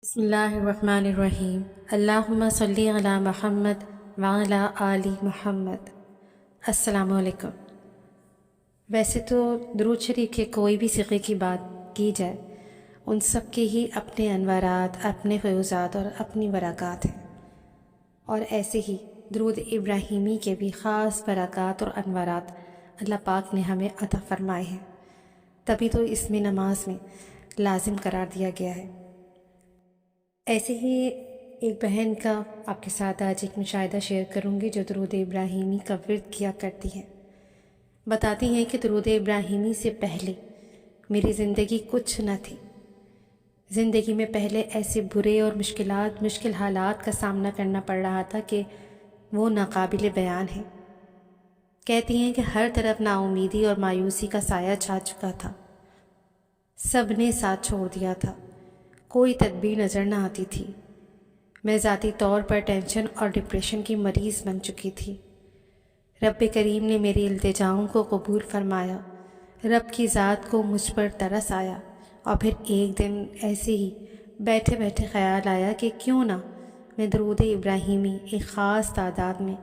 بسم اللہ الرحمن الرحیم۔ اللہم صلی علی محمد وعلی آل محمد۔ السلام علیکم۔ ویسے تو درود شریف کے کوئی بھی صیغے کی بات کی جائے، ان سب کے ہی اپنے انوارات، اپنے فیوزات اور اپنی برکات ہیں، اور ایسے ہی درود ابراہیمی کے بھی خاص برکات اور انوارات اللہ پاک نے ہمیں عطا فرمائے ہیں، تبھی تو اس میں نماز میں لازم قرار دیا گیا ہے۔ ایسے ہی ایک بہن کا آپ کے ساتھ آج ایک مشاہدہ شیئر کروں گی جو درود ابراہیمی کا ورد کیا کرتی ہے۔ بتاتی ہیں کہ درود ابراہیمی سے پہلے میری زندگی کچھ نہ تھی۔ زندگی میں پہلے ایسے برے اور مشکل حالات کا سامنا کرنا پڑ رہا تھا کہ وہ ناقابل بیان ہے۔ کہتی ہیں کہ ہر طرف نا امیدی اور مایوسی کا سایہ چھا چکا تھا، سب نے ساتھ چھوڑ دیا تھا، کوئی تدبیر نظر نہ آتی تھی۔ میں ذاتی طور پر ٹینشن اور ڈپریشن کی مریض بن چکی تھی۔ رب کریم نے میری التجاؤں کو قبول فرمایا، رب کی ذات کو مجھ پر ترس آیا، اور پھر ایک دن ایسے ہی بیٹھے بیٹھے خیال آیا کہ کیوں نہ میں درود ابراہیمی ایک خاص تعداد میں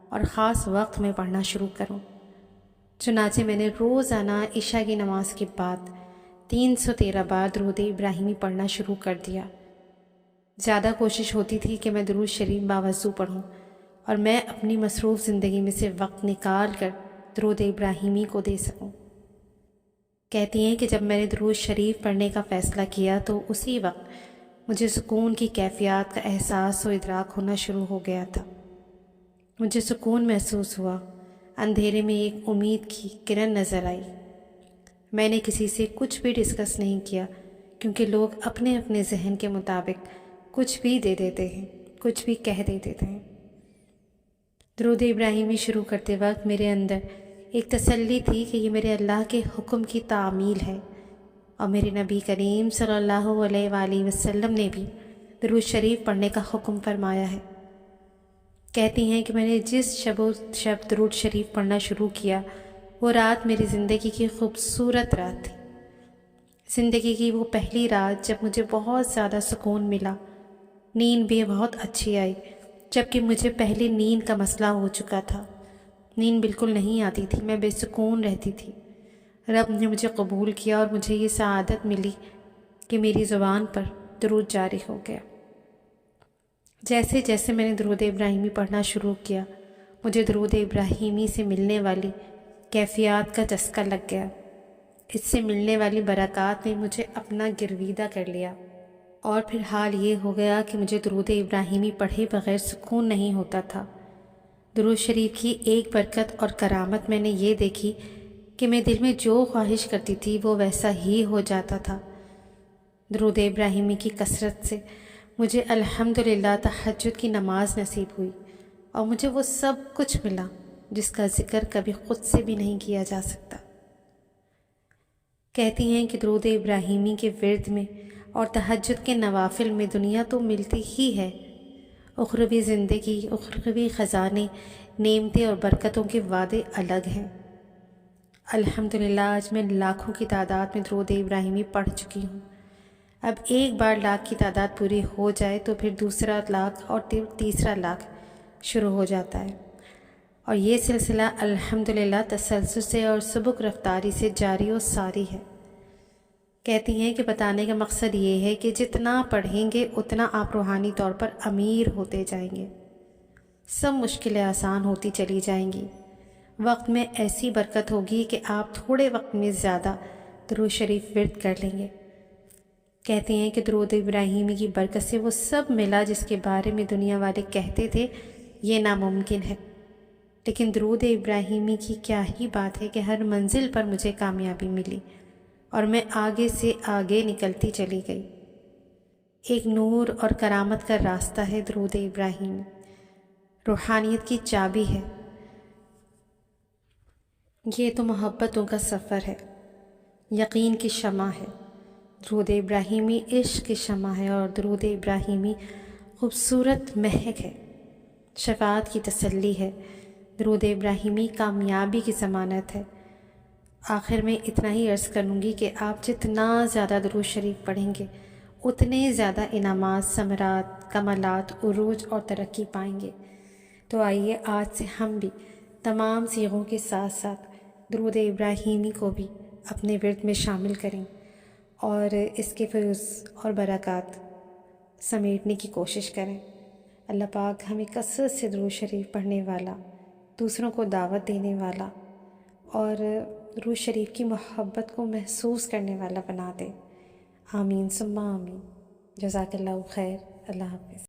اور خاص وقت میں پڑھنا شروع کروں۔ چنانچہ میں نے روزانہ عشاء کی نماز کے بعد 313 بار درود ابراہیمی پڑھنا شروع کر دیا۔ زیادہ کوشش ہوتی تھی کہ میں درود شریف باوضو پڑھوں اور میں اپنی مصروف زندگی میں سے وقت نکال کر درود ابراہیمی کو دے سکوں۔ کہتی ہیں کہ جب میں نے درود شریف پڑھنے کا فیصلہ کیا تو اسی وقت مجھے سکون کی کیفیات کا احساس و ادراک ہونا شروع ہو گیا تھا۔ مجھے سکون محسوس ہوا، اندھیرے میں ایک امید کی کرن نظر آئی۔ میں نے کسی سے کچھ بھی ڈسکس نہیں کیا، کیونکہ لوگ اپنے اپنے ذہن کے مطابق کچھ بھی دے دیتے ہیں، کچھ بھی کہہ دیتے ہیں۔ درود ابراہیمی شروع کرتے وقت میرے اندر ایک تسلی تھی کہ یہ میرے اللہ کے حکم کی تعمیل ہے، اور میرے نبی کریم صلی اللہ علیہ وآلہ وسلم نے بھی درود شریف پڑھنے کا حکم فرمایا ہے۔ کہتی ہیں کہ میں نے جس شب درود شریف پڑھنا شروع کیا، وہ رات میری زندگی کی خوبصورت رات تھی۔ زندگی کی وہ پہلی رات جب مجھے بہت زیادہ سکون ملا، نیند بھی بہت اچھی آئی، جبکہ مجھے پہلے نیند کا مسئلہ ہو چکا تھا۔ نیند بالکل نہیں آتی تھی، میں بے سکون رہتی تھی۔ رب نے مجھے قبول کیا اور مجھے یہ سعادت ملی کہ میری زبان پر درود جاری ہو گیا۔ جیسے جیسے میں نے درود ابراہیمی پڑھنا شروع کیا، مجھے درود ابراہیمی سے ملنے والی کیفیات کا چسکا لگ گیا۔ اس سے ملنے والی برکات نے مجھے اپنا گرویدہ کر لیا، اور پھر حال یہ ہو گیا کہ مجھے درود ابراہیمی پڑھے بغیر سکون نہیں ہوتا تھا۔ درود شریف کی ایک برکت اور کرامت میں نے یہ دیکھی کہ میں دل میں جو خواہش کرتی تھی وہ ویسا ہی ہو جاتا تھا۔ درود ابراہیمی کی کثرت سے مجھے الحمدللہ تہجد کی نماز نصیب ہوئی، اور مجھے وہ سب کچھ ملا جس کا ذکر کبھی خود سے بھی نہیں کیا جا سکتا۔ کہتی ہیں کہ درود ابراہیمی کے ورد میں اور تہجد کے نوافل میں دنیا تو ملتی ہی ہے، اخروی زندگی، اخروی خزانے، نعمتیں اور برکتوں کے وعدے الگ ہیں۔ الحمدللہ آج میں لاکھوں کی تعداد میں درود ابراہیمی پڑھ چکی ہوں۔ اب ایک بار لاکھ کی تعداد پوری ہو جائے تو پھر دوسرا لاکھ اور تیسرا لاکھ شروع ہو جاتا ہے، اور یہ سلسلہ الحمدللہ تسلسل سے اور سبک رفتاری سے جاری و ساری ہے۔ کہتی ہیں کہ بتانے کا مقصد یہ ہے کہ جتنا پڑھیں گے اتنا آپ روحانی طور پر امیر ہوتے جائیں گے، سب مشکلیں آسان ہوتی چلی جائیں گی، وقت میں ایسی برکت ہوگی کہ آپ تھوڑے وقت میں زیادہ درود شریف ورد کر لیں گے۔ کہتے ہیں کہ درود ابراہیمی کی برکت سے وہ سب ملا جس کے بارے میں دنیا والے کہتے تھے یہ ناممکن ہے، لیکن درود ابراہیمی کی کیا ہی بات ہے کہ ہر منزل پر مجھے کامیابی ملی، اور میں آگے سے آگے نکلتی چلی گئی۔ ایک نور اور کرامت کا راستہ ہے درود ابراہیمی، روحانیت کی چابی ہے۔ یہ تو محبتوں کا سفر ہے، یقین کی شمع ہے۔ درود ابراہیمی عشق کی شمع ہے، اور درود ابراہیمی خوبصورت مہک ہے، شفاعت کی تسلی ہے۔ درود ابراہیمی کامیابی کی ضمانت ہے۔ آخر میں اتنا ہی عرض کروں گی کہ آپ جتنا زیادہ درود شریف پڑھیں گے اتنے زیادہ انعامات، ثمرات، کمالات، عروج اور ترقی پائیں گے۔ تو آئیے آج سے ہم بھی تمام صیغوں کے ساتھ ساتھ درود ابراہیمی کو بھی اپنے ورد میں شامل کریں اور اس کے فیض اور برکات سمیٹنے کی کوشش کریں۔ اللہ پاک ہمیں کثرت سے درود شریف پڑھنے والا، دوسروں کو دعوت دینے والا اور درود شریف کی محبت کو محسوس کرنے والا بنا دے۔ آمین ثم آمین۔ جزاک اللہ خیر۔ اللہ حافظ۔